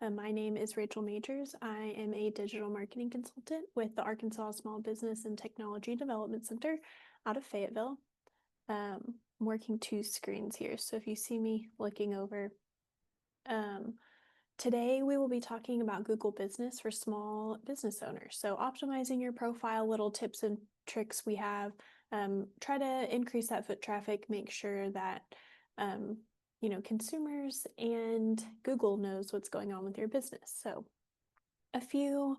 My name is Rachel Majors. I am a digital marketing consultant with the Arkansas Small Business and Technology Development Center out of Fayetteville. I'm working two screens here, so if you see me looking over, today we will be talking about Google Business for small business owners. So optimizing your profile, little tips and tricks we have. Try to increase that foot traffic, make sure that consumers and Google knows what's going on with your business. So a few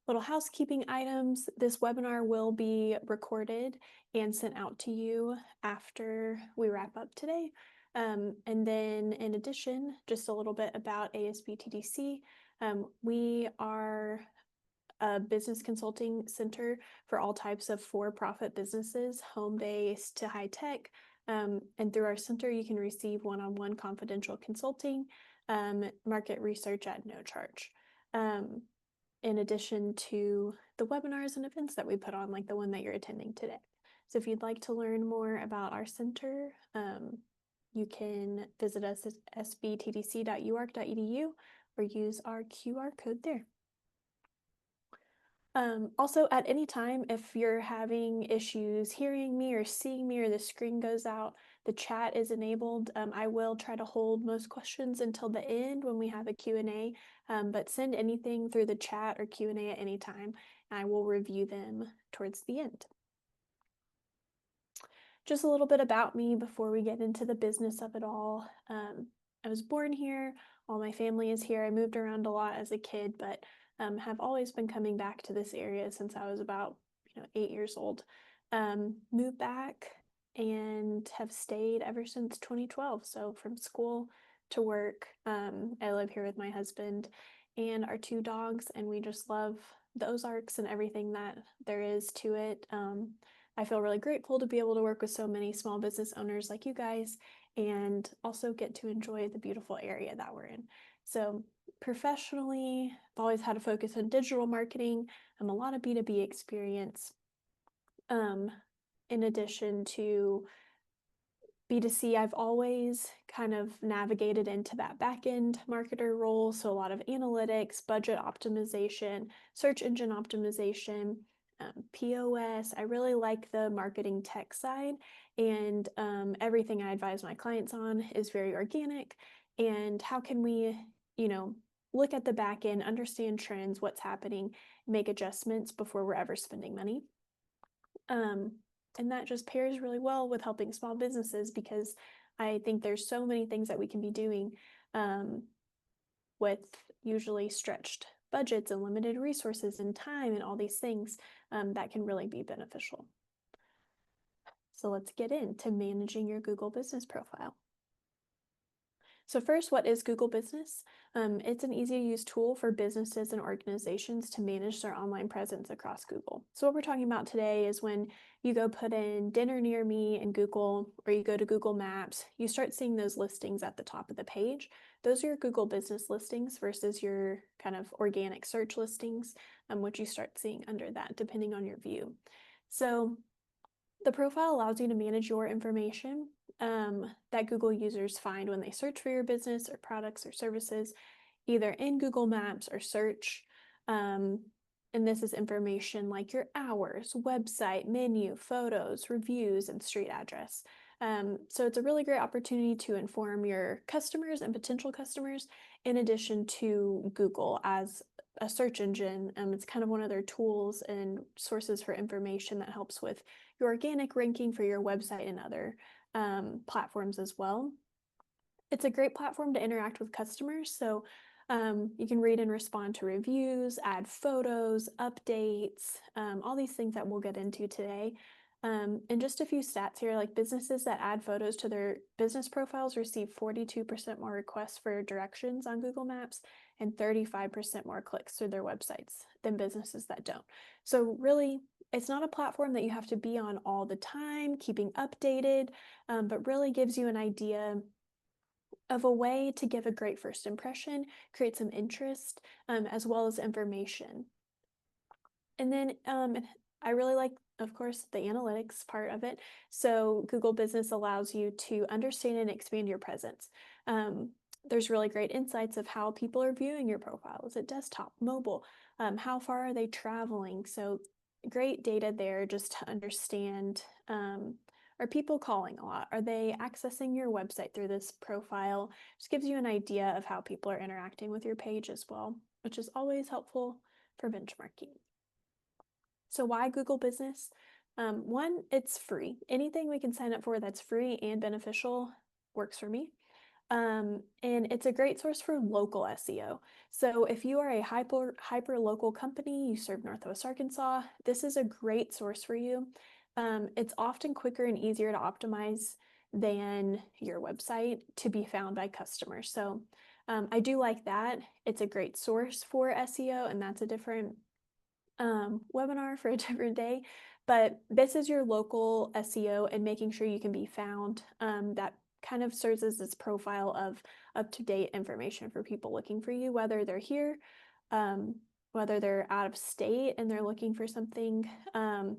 little housekeeping items. This webinar will be recorded and sent out to you after we wrap up today. And then in addition, just a little bit about ASBTDC. We are a business consulting center for all types of for-profit businesses, home-based to high-tech. And through our center, you can receive one-on-one confidential consulting, market research at no charge. In addition to the webinars and events that we put on, like the one that you're attending today. So if you'd like to learn more about our center, you can visit us at sbtdc.uark.edu or use our QR code there. Also, at any time, if you're having issues hearing me or seeing me or the screen goes out, the chat is enabled. I will try to hold most questions until the end when we have a Q&A, but send anything through the chat or Q&A at any time, and I will review them towards the end. Just a little bit about me before we get into the business of it all. I was born here. All my family is here. I moved around a lot as a kid, but have always been coming back to this area since I was about 8 years old. Moved back and have stayed ever since 2012. So from school to work, I live here with my husband and our 2 dogs, and we just love the Ozarks and everything that there is to it. I feel really grateful to be able to work with so many small business owners like you guys and also get to enjoy the beautiful area that we're in. So professionally, I've always had a focus on digital marketing. A lot of B2B experience. In addition to B2C, I've always kind of navigated into that back-end marketer role. So a lot of analytics, budget optimization, search engine optimization, POS. I really like the marketing tech side, and everything I advise my clients on is very organic. And how can we, look at the back end, understand trends, what's happening, make adjustments before we're ever spending money. And that just pairs really well with helping small businesses, because I think there's so many things that we can be doing with usually stretched budgets and limited resources and time and all these things that can really be beneficial. So let's get into managing your Google Business profile. So first, what is Google Business? It's an easy-to-use tool for businesses and organizations to manage their online presence across Google. So what we're talking about today is when you go put in dinner near me in Google, or you go to Google Maps, you start seeing those listings at the top of the page. Those are your Google Business listings versus your kind of organic search listings, which you start seeing under that depending on your view. So the profile allows you to manage your information that Google users find when they search for your business or products or services, either in Google Maps or search. And this is information like your hours, website, menu, photos, reviews, and street address. So it's a really great opportunity to inform your customers and potential customers, in addition to Google as a search engine. It's kind of one of their tools and sources for information that helps with your organic ranking for your website and other platforms as well. It's a great platform to interact with customers. So you can read and respond to reviews, add photos, updates, all these things that we'll get into today. And just a few stats here, like businesses that add photos to their business profiles receive 42% more requests for directions on Google Maps and 35% more clicks through their websites than businesses that don't. So really, it's not a platform that you have to be on all the time, keeping updated, but really gives you an idea of a way to give a great first impression, create some interest, as well as information. And then I really like, of course, the analytics part of it. So Google Business allows you to understand and expand your presence. There's really great insights of how people are viewing your profile. Is it desktop, mobile? How far are they traveling? So great data there just to understand, are people calling a lot? Are they accessing your website through this profile? Just gives you an idea of how people are interacting with your page as well, which is always helpful for benchmarking. So why Google Business? One, it's free. Anything we can sign up for that's free and beneficial works for me. And it's a great source for local SEO. So if you are a hyper local company, you serve Northwest Arkansas, this is a great source for you. It's often quicker and easier to optimize than your website to be found by customers. So I do like that. It's a great source for SEO, and that's a different webinar for a different day. But this is your local SEO and making sure you can be found. That kind of serves as this profile of up-to-date information for people looking for you, whether they're here, whether they're out of state and they're looking for something.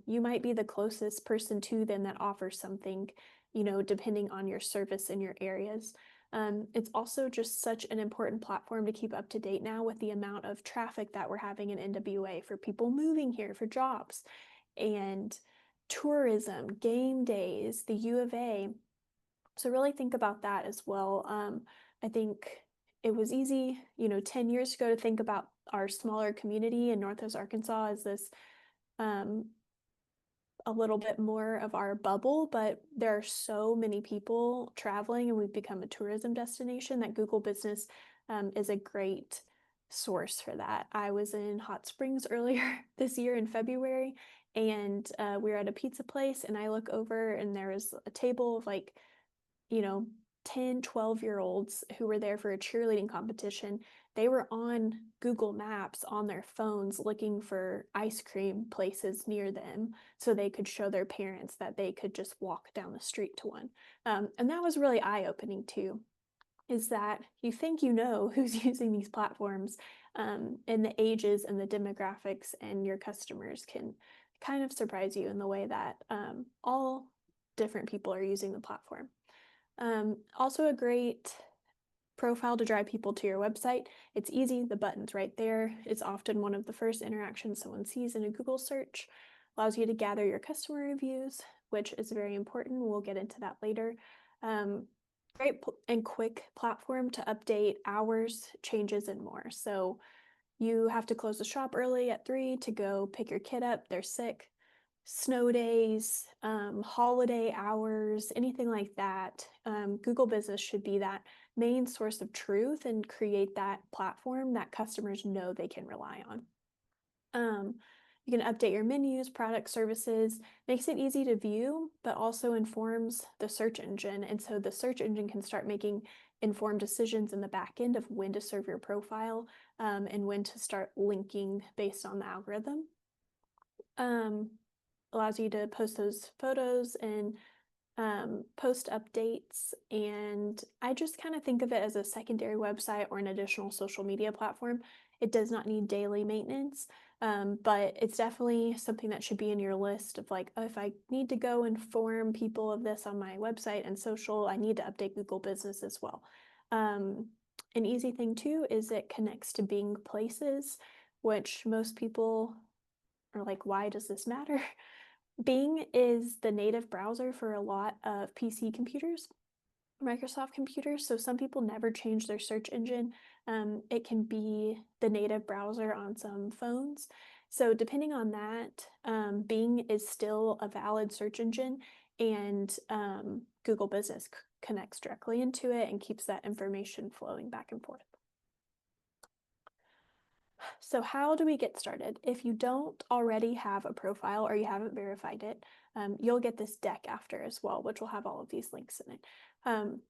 You might be the closest person to them that offers something, depending on your service in your areas. It's also just such an important platform to keep up to date now with the amount of traffic that we're having in NWA for people moving here for jobs and tourism, game days, the U of A. So really think about that as well. I think it was easy, 10 years ago to think about our smaller community in Northwest Arkansas as this a little bit more of our bubble, but there are so many people traveling and we've become a tourism destination that Google Business is a great source for that. I was in Hot Springs earlier this year in February, and we were at a pizza place, and I look over and there was a table of 10, 12-year-olds who were there for a cheerleading competition. They were on Google Maps on their phones looking for ice cream places near them so they could show their parents that they could just walk down the street to one. And that was really eye-opening too, is that you think who's using these platforms, and the ages and the demographics, and your customers can kind of surprise you in the way that all different people are using the platform. Also a great profile to drive people to your website. It's easy, the button's right there. It's often one of the first interactions someone sees in a Google search. Allows you to gather your customer reviews, which is very important. We'll get into that later. Great and quick platform to update hours, changes, and more. So you have to close the shop early at 3 to go pick your kid up, they're sick. Snow days, holiday hours, anything like that. Google Business should be that main source of truth and create that platform that customers know they can rely on. You can update your menus, product services, makes it easy to view, but also informs the search engine. And so the search engine can start making informed decisions in the back end of when to serve your profile, and when to start linking based on the algorithm. Allows you to post those photos and post updates. And I just kind of think of it as a secondary website or an additional social media platform. It does not need daily maintenance, but it's definitely something that should be in your list of if I need to go inform people of this on my website and social, I need to update Google Business as well. An easy thing too is it connects to Bing Places, which most people are like, why does this matter? Bing is the native browser for a lot of PC computers, Microsoft computers, so some people never change their search engine. It can be the native browser on some phones. So depending on that, Bing is still a valid search engine, and Google Business connects directly into it and keeps that information flowing back and forth. So how do we get started? If you don't already have a profile or you haven't verified it, you'll get this deck after as well, which will have all of these links in it.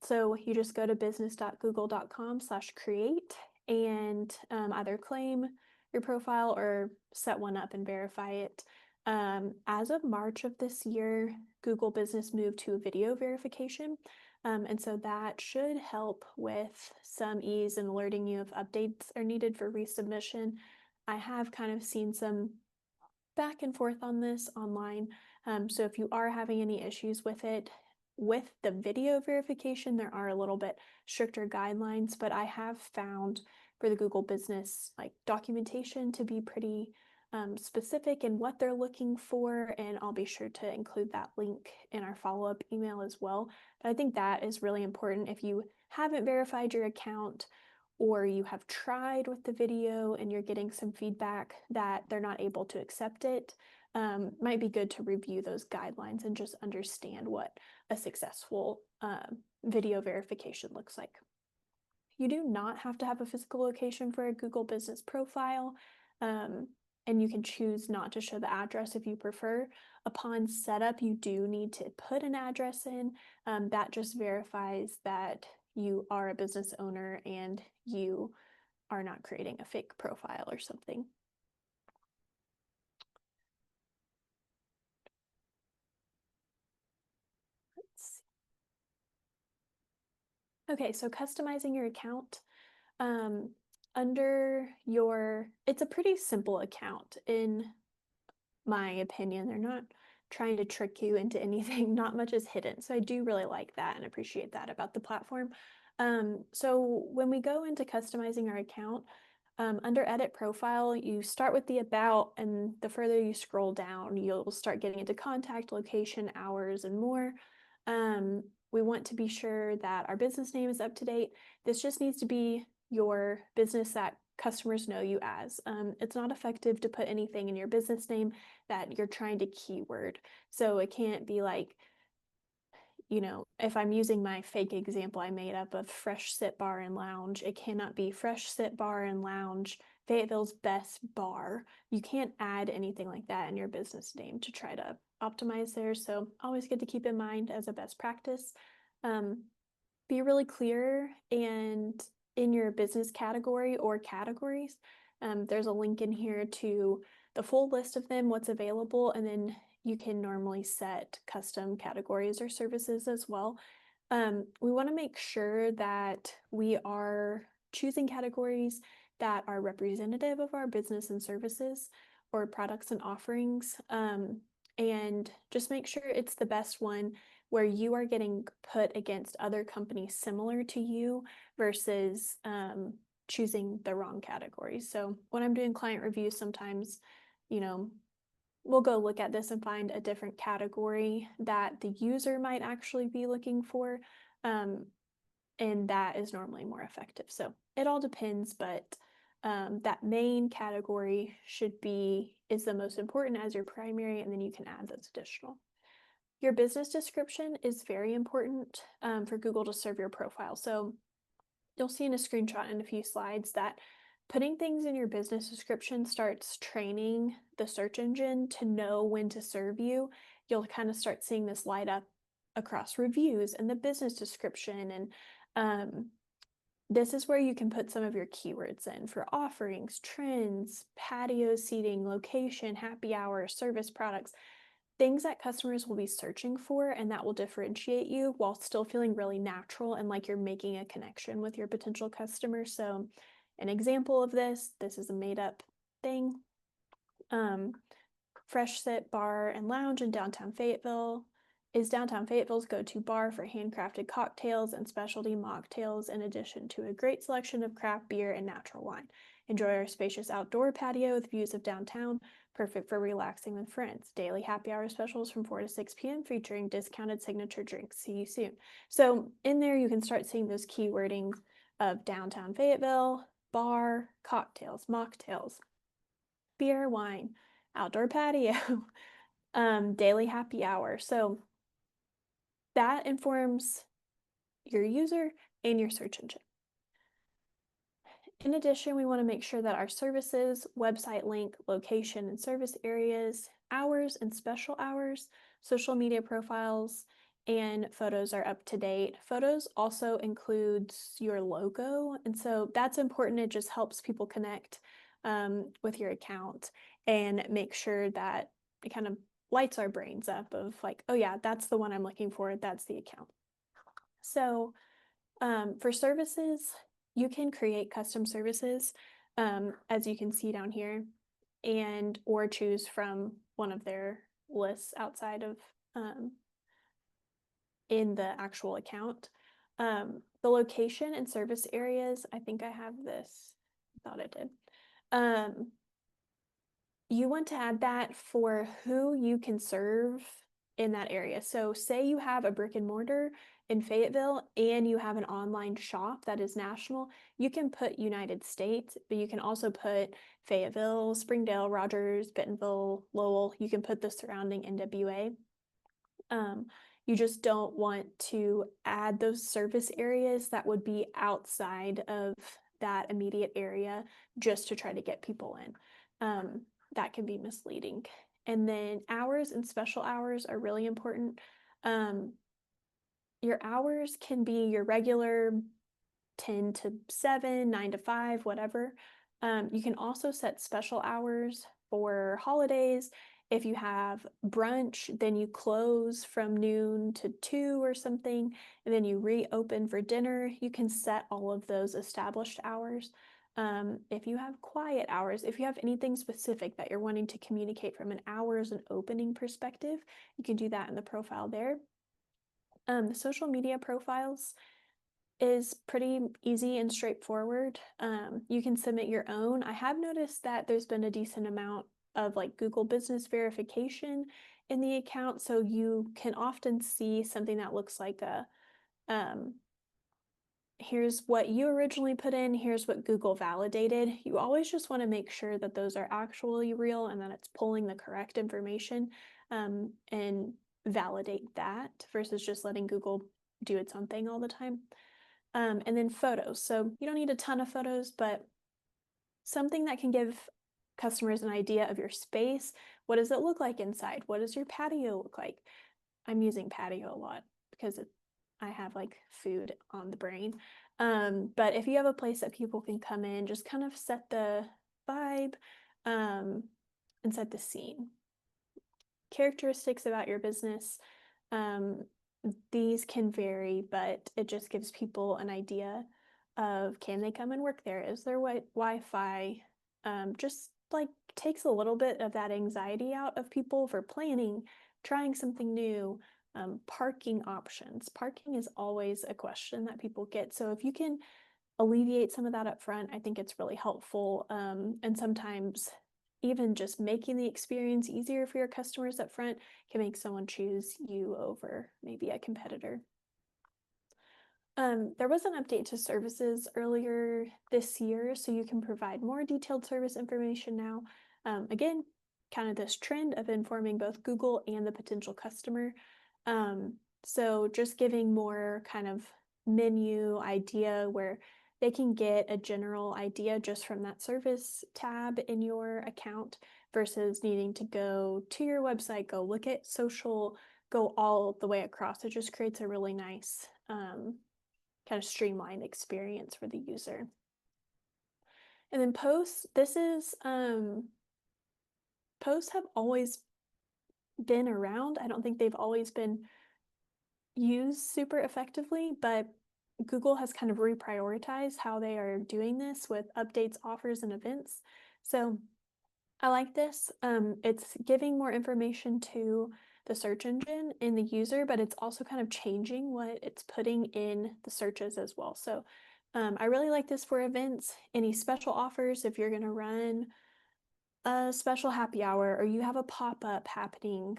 So you just go to business.google.com/create and either claim your profile or set one up and verify it. As of March of this year, Google Business moved to a video verification. And so that should help with some ease in alerting you if updates are needed for resubmission. I have kind of seen some back and forth on this online. So if you are having any issues with it, With the video verification, there are a little bit stricter guidelines, but I have found for the Google Business like documentation to be pretty specific in what they're looking for, and I'll be sure to include that link in our follow-up email as well. But I think that is really important if you haven't verified your account or you have tried with the video and you're getting some feedback that they're not able to accept it. Might be good to review those guidelines and just understand what a successful video verification looks like. You do not have to have a physical location for a Google Business profile, and you can choose not to show the address if you prefer. Upon setup, you do need to put an address in. That just verifies that you are a business owner and you are not creating a fake profile or something. Okay, so customizing your account. It's a pretty simple account in my opinion. They're not trying to trick you into anything, not much is hidden. So I do really like that and appreciate that about the platform. So when we go into customizing our account, under edit profile, you start with the about, and the further you scroll down, you'll start getting into contact, location, hours, and more. We want to be sure that our business name is up to date. This just needs to be your business that customers know you as. It's not effective to put anything in your business name that you're trying to keyword. So it can't be like, if I'm using my fake example I made up of Fresh Sit Bar and Lounge, it cannot be Fresh Sit Bar and Lounge, Fayetteville's best bar. You can't add anything like that in your business name to try to optimize there. So always good to keep in mind as a best practice. Be really clear and in your business category or categories. There's a link in here to the full list of them, what's available, and then you can normally set custom categories or services as well. We want to make sure that we are choosing categories that are representative of our business and services or products and offerings, and just make sure it's the best one where you are getting put against other companies similar to you versus choosing the wrong categories. So when I'm doing client reviews, sometimes, we'll go look at this and find a different category that the user might actually be looking for. And that is normally more effective. So it all depends, but that main category is the most important as your primary, and then you can add those additional. Your business description is very important for Google to serve your profile. So you'll see in a screenshot in a few slides that putting things in your business description starts training the search engine to know when to serve you. You'll kind of start seeing this light up across reviews and the business description. And this is where you can put some of your keywords in for offerings, trends, patio seating, location, happy hour, service products, things that customers will be searching for, and that will differentiate you while still feeling really natural and like you're making a connection with your potential customer. So an example of this is a made up thing. Fresh Sit Bar and Lounge in downtown Fayetteville is downtown Fayetteville's go-to bar for handcrafted cocktails and specialty mocktails, in addition to a great selection of craft beer and natural wine. Enjoy our spacious outdoor patio with views of downtown, perfect for relaxing with friends. Daily happy hour specials from 4 to 6 p.m. featuring discounted signature drinks. See you soon. So in there, you can start seeing those keywordings of downtown Fayetteville, bar, cocktails, mocktails, beer, wine, outdoor patio, daily happy hour. So that informs your user and your search engine. In addition, we want to make sure that our services, website link, location and service areas, hours and special hours, social media profiles, and photos are up to date. Photos also includes your logo, and so that's important. It just helps people connect with your account and make sure that it kind of lights our brains up of like, oh yeah, that's the one I'm looking for, that's the account. So for services, you can create custom services, as you can see down here, or choose from one of their lists outside of in the actual account. The location and service areas, I think I have this, I thought I did. You want to add that for who you can serve in that area. So say you have a brick and mortar in Fayetteville and you have an online shop that is national, you can put United States, but you can also put Fayetteville, Springdale, Rogers, Bentonville, Lowell. You can put the surrounding NWA. You just don't want to add those service areas that would be outside of that immediate area just to try to get people in. That can be misleading. And then hours and special hours are really important. Your hours can be your regular 10 to 7, 9 to 5, whatever. You can also set special hours for holidays. If you have brunch, then you close from noon to 2 or something, and then you reopen for dinner. You can set all of those established hours. If you have quiet hours, if you have anything specific that you're wanting to communicate from an hours and opening perspective, you can do that in the profile there. The social media profiles is pretty easy and straightforward. You can submit your own. I have noticed that there's been a decent amount of like Google business verification in the account, so you can often see something that looks like a here's what you originally put in, here's what Google validated. You always just want to make sure that those are actually real and that it's pulling the correct information, and validate that versus just letting Google do its own thing all the time. And then photos. So you don't need a ton of photos, but something that can give customers an idea of your space. What does it look like inside? What does your patio look like? I'm using patio a lot because I have like food on the brain. But if you have a place that people can come in, just kind of set the vibe, and set the scene. Characteristics about your business. These can vary, but it just gives people an idea of, can they come and work there? Is there Wi-Fi? Just like takes a little bit of that anxiety out of people for planning, trying something new. Parking options. Parking is always a question that people get. So if you can alleviate some of that up front, I think it's really helpful. And sometimes even just making the experience easier for your customers up front can make someone choose you over maybe a competitor. There was an update to services earlier this year, so you can provide more detailed service information now. Again, kind of this trend of informing both Google and the potential customer. So just giving more kind of menu idea where they can get a general idea just from that service tab in your account versus needing to go to your website, go look at social, go all the way across. It just creates a really nice kind of streamlined experience for the user. And then posts, posts have always been around. I don't think they've always been used super effectively, but Google has kind of reprioritized how they are doing this with updates, offers, and events. So I like this. It's giving more information to the search engine and the user, but it's also kind of changing what it's putting in the searches as well. So I really like this for events. Any special offers, if you're going to run a special happy hour or you have a pop-up happening,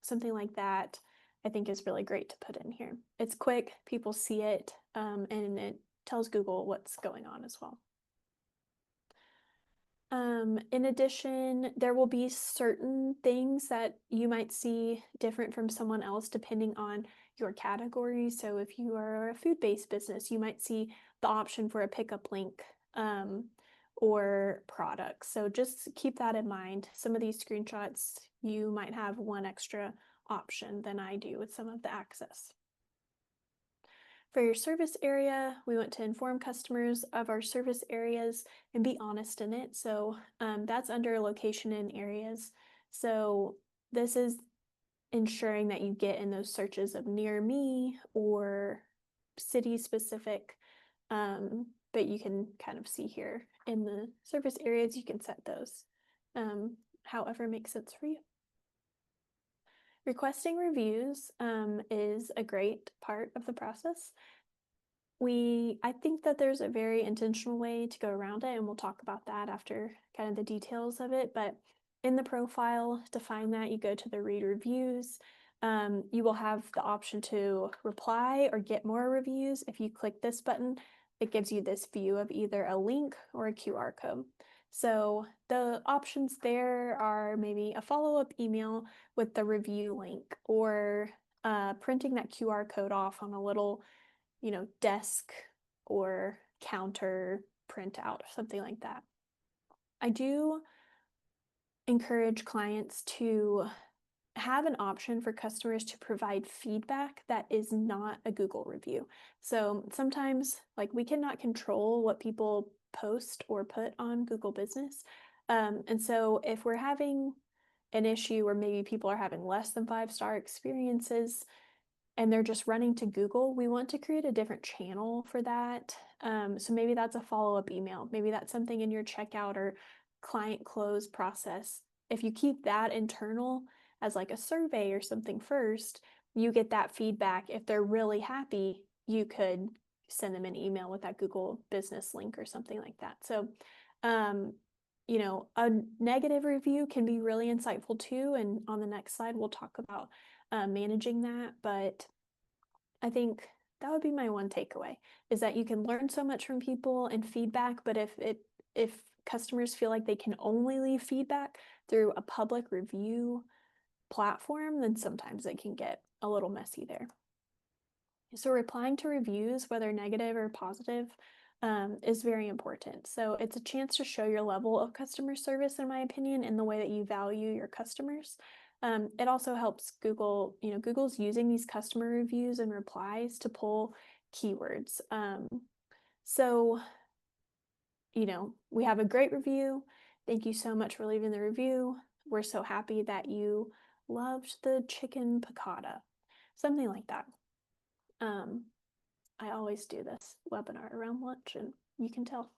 something like that, I think is really great to put in here. It's quick, people see it, and it tells Google what's going on as well. In addition, there will be certain things that you might see different from someone else depending on your category. So if you are a food-based business, you might see the option for a pickup link, or products. So just keep that in mind. Some of these screenshots, you might have one extra option than I do with some of the access. For your service area, we want to inform customers of our service areas and be honest in it. So that's under location and areas. So this is ensuring that you get in those searches of near me or city specific, but you can kind of see here in the service areas, you can set those however makes sense for you. Requesting reviews is a great part of the process. I think that there's a very intentional way to go around it, and we'll talk about that after kind of the details of it. But in the profile, to find that, you go to the read reviews. You will have the option to reply or get more reviews. If you click this button, it gives you this view of either a link or a QR code. So the options there are maybe a follow-up email with the review link, or printing that QR code off on a little desk or counter printout or something like that. I do encourage clients to have an option for customers to provide feedback that is not a Google review. So sometimes, like, we cannot control what people post or put on Google Business. And so if we're having an issue where maybe people are having less than 5-star experiences, and they're just running to Google, we want to create a different channel for that. So maybe that's a follow-up email. Maybe that's something in your checkout or client close process. If you keep that internal as like a survey or something first, you get that feedback. If they're really happy, you could send them an email with that Google Business link or something like that. So, a negative review can be really insightful too. And on the next slide, we'll talk about managing that. But I think that would be my one takeaway, is that you can learn so much from people and feedback, but if customers feel like they can only leave feedback through a public review platform, then sometimes it can get a little messy there. So replying to reviews, whether negative or positive, is very important. So it's a chance to show your level of customer service, in my opinion, in the way that you value your customers. It also helps Google, Google's using these customer reviews and replies to pull keywords. So, we have a great review. Thank you so much for leaving the review. We're so happy that you loved the chicken piccata, something like that. I always do this webinar around lunch, and you can tell.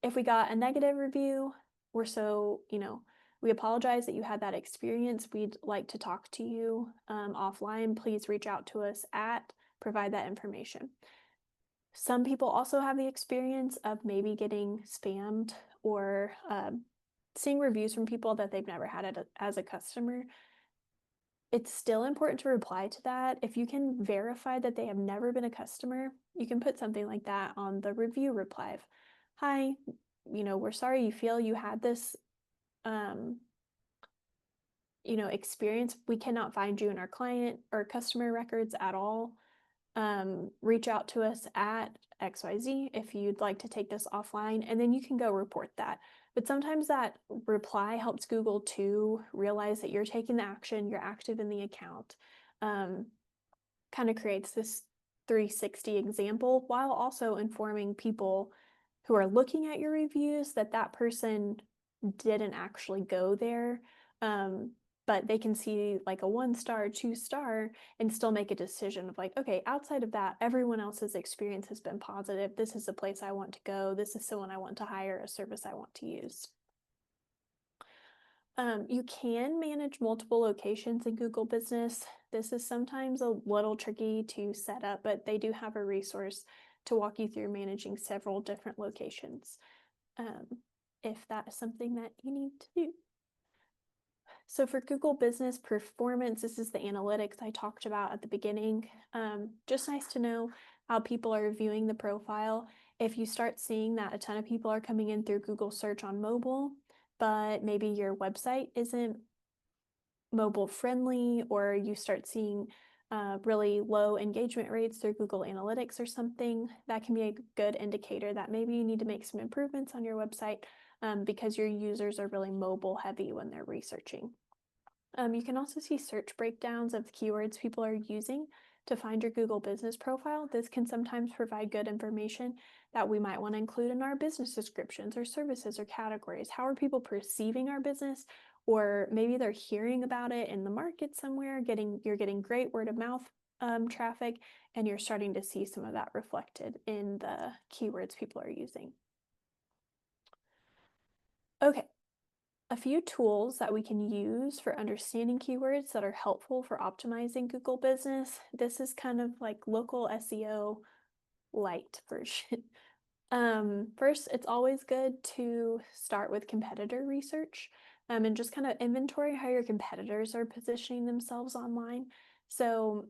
If we got a negative review, we apologize that you had that experience. We'd like to talk to you offline. Please reach out to us provide that information. Some people also have the experience of maybe getting spammed or seeing reviews from people that they've never had as a customer. It's still important to reply to that. If you can verify that they have never been a customer, you can put something like that on the review reply. Hi, we're sorry you feel you had this experience. We cannot find you in our client or customer records at all. Reach out to us at XYZ if you'd like to take this offline, and then you can go report that. But sometimes that reply helps Google to realize that you're taking the action, you're active in the account. Kind of creates this 360 example, while also informing people who are looking at your reviews that that person didn't actually go there. But they can see like a 1-star, 2-star, and still make a decision of like, okay, outside of that, everyone else's experience has been positive. This is the place I want to go. This is someone I want to hire, a service I want to use. You can manage multiple locations in Google Business. This is sometimes a little tricky to set up, but they do have a resource to walk you through managing several different locations, if that is something that you need to do. So for Google Business Performance, this is the analytics I talked about at the beginning. Just nice to know how people are viewing the profile. If you start seeing that a ton of people are coming in through Google search on mobile, but maybe your website isn't mobile friendly, or you start seeing really low engagement rates through Google Analytics or something, that can be a good indicator that maybe you need to make some improvements on your website because your users are really mobile heavy when they're researching. You can also see search breakdowns of the keywords people are using to find your Google Business profile. This can sometimes provide good information that we might want to include in our business descriptions or services or categories. How are people perceiving our business? Or maybe they're hearing about it in the market somewhere, you're getting great word of mouth traffic, and you're starting to see some of that reflected in the keywords people are using. Okay, a few tools that we can use for understanding keywords that are helpful for optimizing Google Business. This is kind of like local SEO light version. First, it's always good to start with competitor research, and just kind of inventory how your competitors are positioning themselves online. So,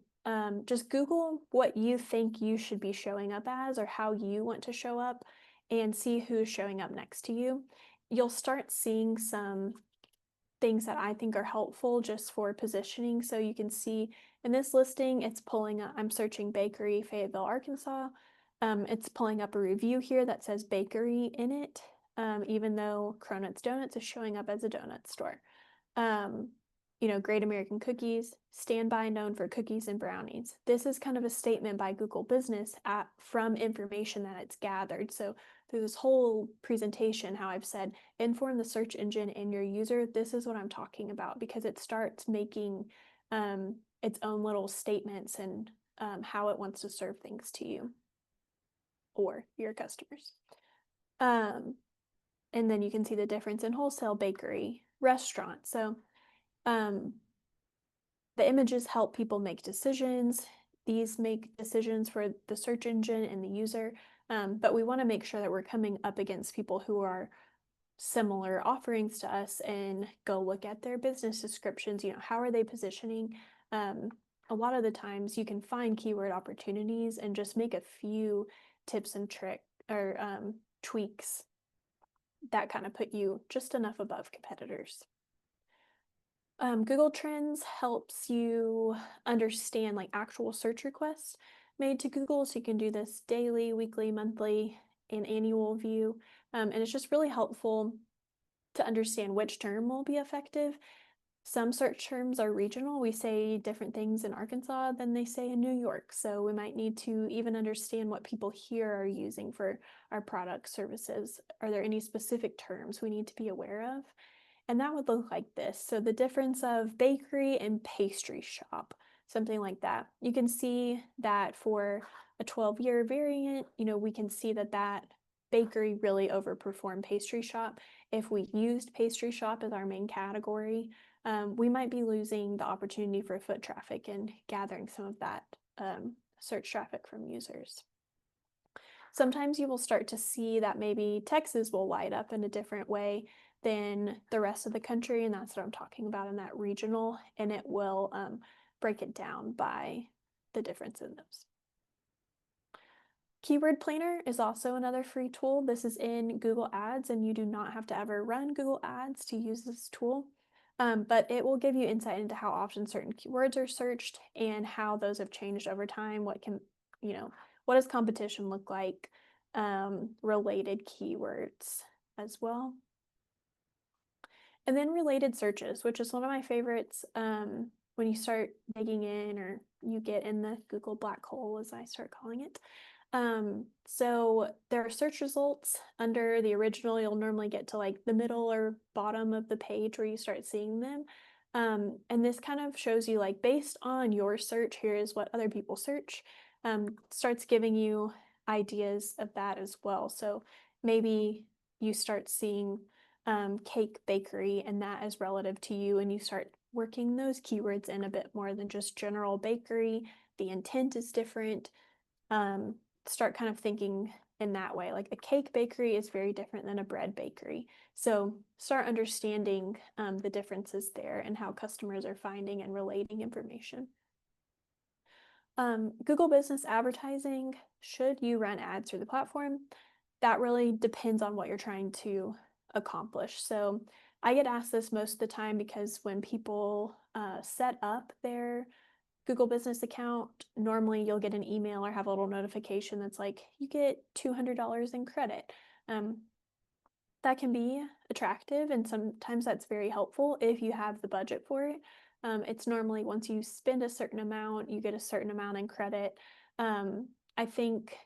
just Google what you think you should be showing up as or how you want to show up and see who's showing up next to you. You'll start seeing some things that I think are helpful just for positioning. So you can see in this listing, it's pulling up, I'm searching bakery, Fayetteville, Arkansas. It's pulling up a review here that says bakery in it, even though Cronuts Donuts is showing up as a donut store. Um, Great American Cookies, standby known for cookies and brownies. This is kind of a statement by Google Business from information that it's gathered. So through this whole presentation, how I've said, inform the search engine and your user, this is what I'm talking about, because it starts making its own little statements and how it wants to serve things to you or your customers. And then you can see the difference in wholesale, bakery, restaurant. So the images help people make decisions. These make decisions for the search engine and the user, but we want to make sure that we're coming up against people who are similar offerings to us and go look at their business descriptions. How are they positioning? A lot of the times you can find keyword opportunities and just make a few tips and tweaks that kind of put you just enough above competitors. Google Trends helps you understand like actual search requests made to Google. So you can do this daily, weekly, monthly, and annual view. And it's just really helpful to understand which term will be effective. Some search terms are regional. We say different things in Arkansas than they say in New York. So we might need to even understand what people here are using for our product services. Are there any specific terms we need to be aware of? And that would look like this. So the difference of bakery and pastry shop, something like that. You can see that for a 12-year variant, we can see that bakery really overperformed pastry shop. If we used pastry shop as our main category, we might be losing the opportunity for foot traffic and gathering some of that search traffic from users. Sometimes you will start to see that maybe Texas will light up in a different way than the rest of the country, and that's what I'm talking about in that regional, and it will break it down by the difference in those. Keyword Planner is also another free tool. This is in Google Ads, and you do not have to ever run Google Ads to use this tool, but it will give you insight into how often certain keywords are searched and how those have changed over time. What does competition look like? Related keywords as well. And then related searches, which is one of my favorites when you start digging in or you get in the Google black hole, as I start calling it. So there are search results under the original. You'll normally get to like the middle or bottom of the page where you start seeing them. And this kind of shows you like based on your search, here is what other people search. Starts giving you ideas of that as well. So maybe you start seeing cake bakery and that is relative to you, and you start working those keywords in a bit more than just general bakery. The intent is different. Start kind of thinking in that way. Like a cake bakery is very different than a bread bakery. So start understanding the differences there and how customers are finding and relating information. Google Business Advertising, should you run ads through the platform? That really depends on what you're trying to accomplish. So I get asked this most of the time because when people set up their Google Business account, normally you'll get an email or have a little notification that's like, you get $200 in credit. That can be attractive, and sometimes that's very helpful if you have the budget for it. It's normally once you spend a certain amount, you get a certain amount in credit. I think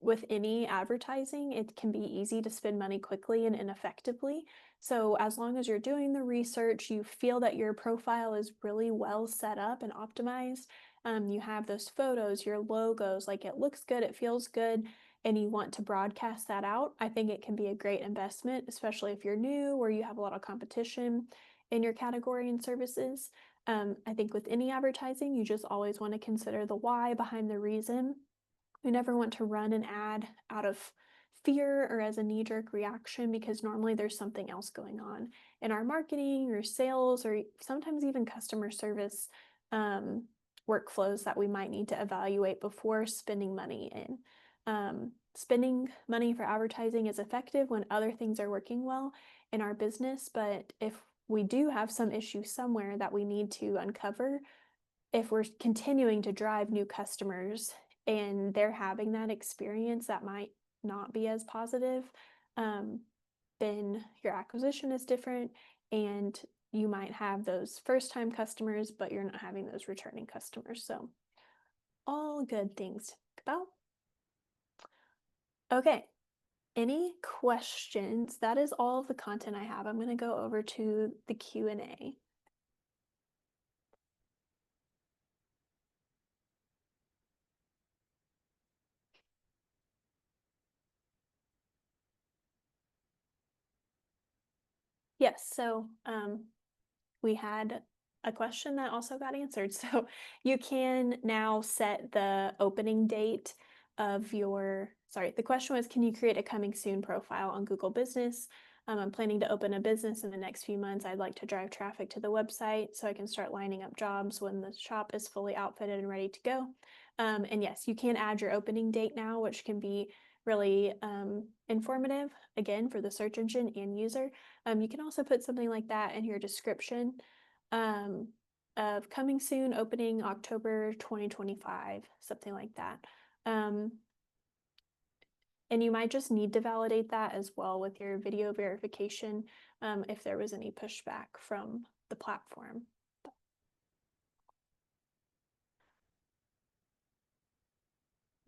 with any advertising, it can be easy to spend money quickly and ineffectively. So as long as you're doing the research, you feel that your profile is really well set up and optimized, you have those photos, your logos, like it looks good, it feels good, and you want to broadcast that out, I think it can be a great investment, especially if you're new or you have a lot of competition in your category and services. I think with any advertising, you just always want to consider the why behind the reason. We never want to run an ad out of fear or as a knee-jerk reaction, because normally there's something else going on in our marketing or sales or sometimes even customer service workflows that we might need to evaluate before spending money in. Spending money for advertising is effective when other things are working well in our business, but if we do have some issue somewhere that we need to uncover, if we're continuing to drive new customers and they're having that experience that might not be as positive, then your acquisition is different and you might have those first-time customers, but you're not having those returning customers. So all good things to think about. Okay, any questions? That is all of the content I have. I'm going to go over to the Q&A. Yes, so we had a question that also got answered. So you can now set the opening date of your, sorry, the question was, can you create a coming soon profile on Google Business? I'm planning to open a business in the next few months. I'd like to drive traffic to the website so I can start lining up jobs when the shop is fully outfitted and ready to go. And yes, you can add your opening date now, which can be really informative, again, for the search engine and user. You can also put something like that in your description of coming soon, opening October 2025, something like that. And you might just need to validate that as well with your video verification if there was any pushback from the platform.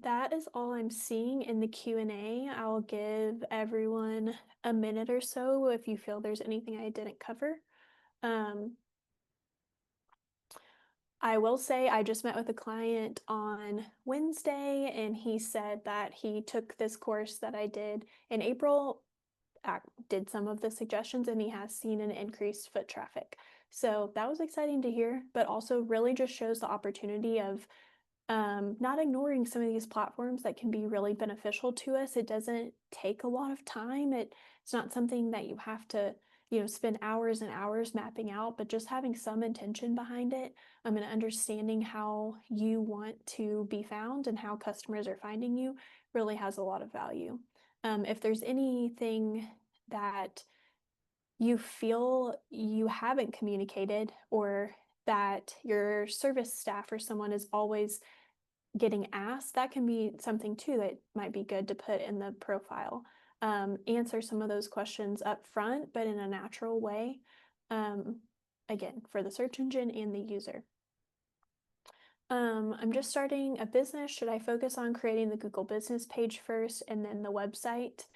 That is all I'm seeing in the Q&A. I'll give everyone a minute or so if you feel there's anything I didn't cover. I will say I just met with a client on Wednesday, and he said that he took this course that I did in April, did some of the suggestions, and he has seen an increased foot traffic. So that was exciting to hear, but also really just shows the opportunity of not ignoring some of these platforms that can be really beneficial to us. It doesn't take a lot of time. It's not something that you have to, spend hours and hours mapping out, but just having some intention behind it, and understanding how you want to be found and how customers are finding you really has a lot of value. If there's anything that you feel you haven't communicated, or that your service staff or someone is always getting asked, that can be something too that might be good to put in the profile. Answer some of those questions up front, but in a natural way, again, for the search engine and the user. I'm just starting a business. Should I focus on creating the Google Business page first and then the website?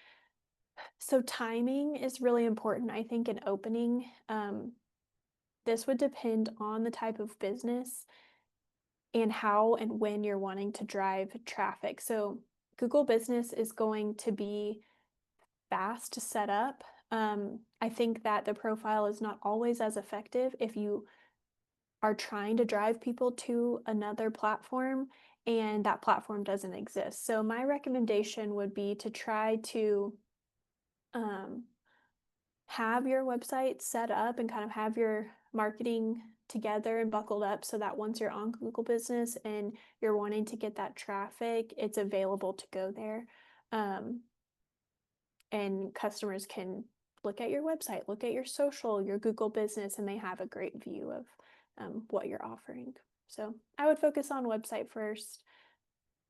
So timing is really important, I think, in opening. This would depend on the type of business and how and when you're wanting to drive traffic. So Google Business is going to be fast to set up. I think that the profile is not always as effective if you are trying to drive people to another platform and that platform doesn't exist. So my recommendation would be to try to have your website set up and kind of have your marketing together and buckled up so that once you're on Google Business and you're wanting to get that traffic, it's available to go there. And customers can look at your website, look at your social, your Google Business, and they have a great view of what you're offering. So I would focus on website first.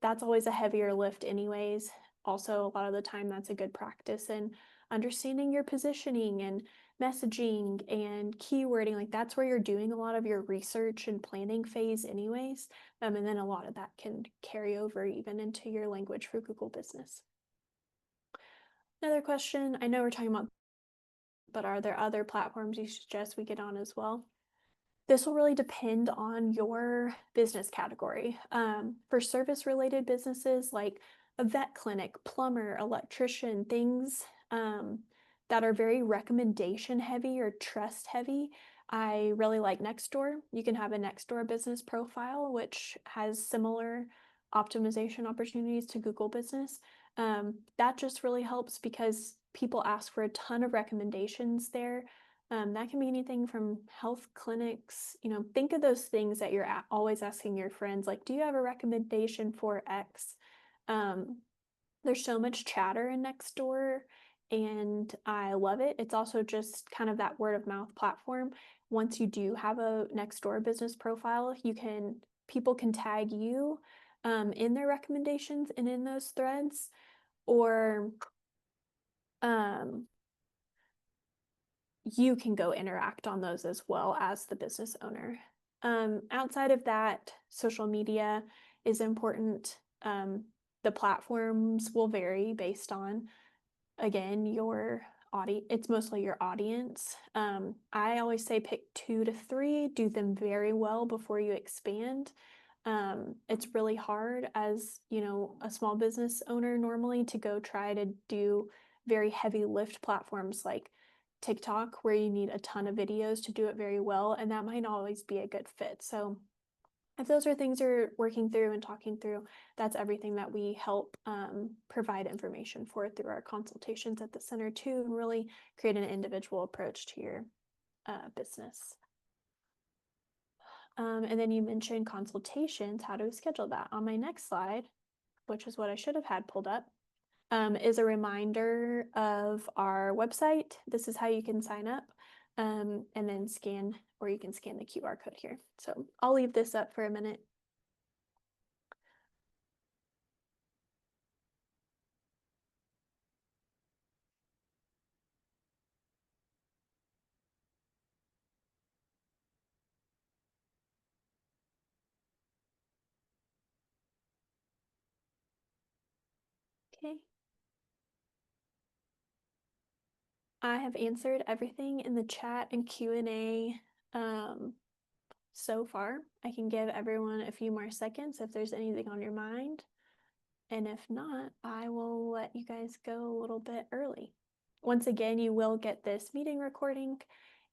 That's always a heavier lift anyways. Also, a lot of the time that's a good practice in understanding your positioning and messaging and keywording. Like, that's where you're doing a lot of your research and planning phase anyways. And then a lot of that can carry over even into your language for Google Business. Another question, I know we're talking about, but are there other platforms you suggest we get on as well? This will really depend on your business category. For service-related businesses like a vet clinic, plumber, electrician, things that are very recommendation heavy or trust heavy. I really like Nextdoor. You can have a Nextdoor business profile, which has similar optimization opportunities to Google Business. That just really helps because people ask for a ton of recommendations there. That can be anything from health clinics. Think of those things that you're always asking your friends, like, do you have a recommendation for X? There's so much chatter in Nextdoor, and I love it. It's also just kind of that word of mouth platform. Once you do have a Nextdoor business profile, people can tag you in their recommendations and in those threads, or um, you can go interact on those as well as the business owner. Outside of that, social media is important. The platforms will vary based on, again, your audience. It's mostly your audience. I always say pick 2 to 3, do them very well before you expand. It's really hard as, a small business owner normally to go try to do very heavy lift platforms like TikTok, where you need a ton of videos to do it very well, and that might not always be a good fit. So if those are things you're working through and talking through, that's everything that we help provide information for through our consultations at the center too, and really create an individual approach to your business. And then you mentioned consultations. How do we schedule that? On my next slide, which is what I should have had pulled up, is a reminder of our website. This is how you can sign up, and then you can scan the QR code here. So I'll leave this up for a minute. Okay. I have answered everything in the chat and Q&A so far. I can give everyone a few more seconds if there's anything on your mind. And if not, I will let you guys go a little bit early. Once again, you will get this meeting recording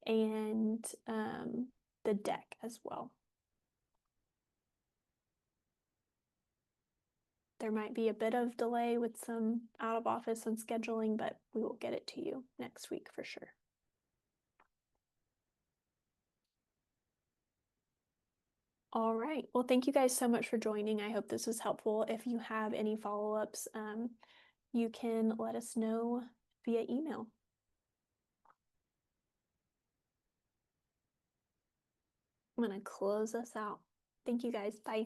and the deck as well. There might be a bit of delay with some out of office and scheduling, but we will get it to you next week for sure. All right. Well, thank you guys so much for joining. I hope this was helpful. If you have any follow-ups, you can let us know via email. I'm going to close us out. Thank you guys. Bye.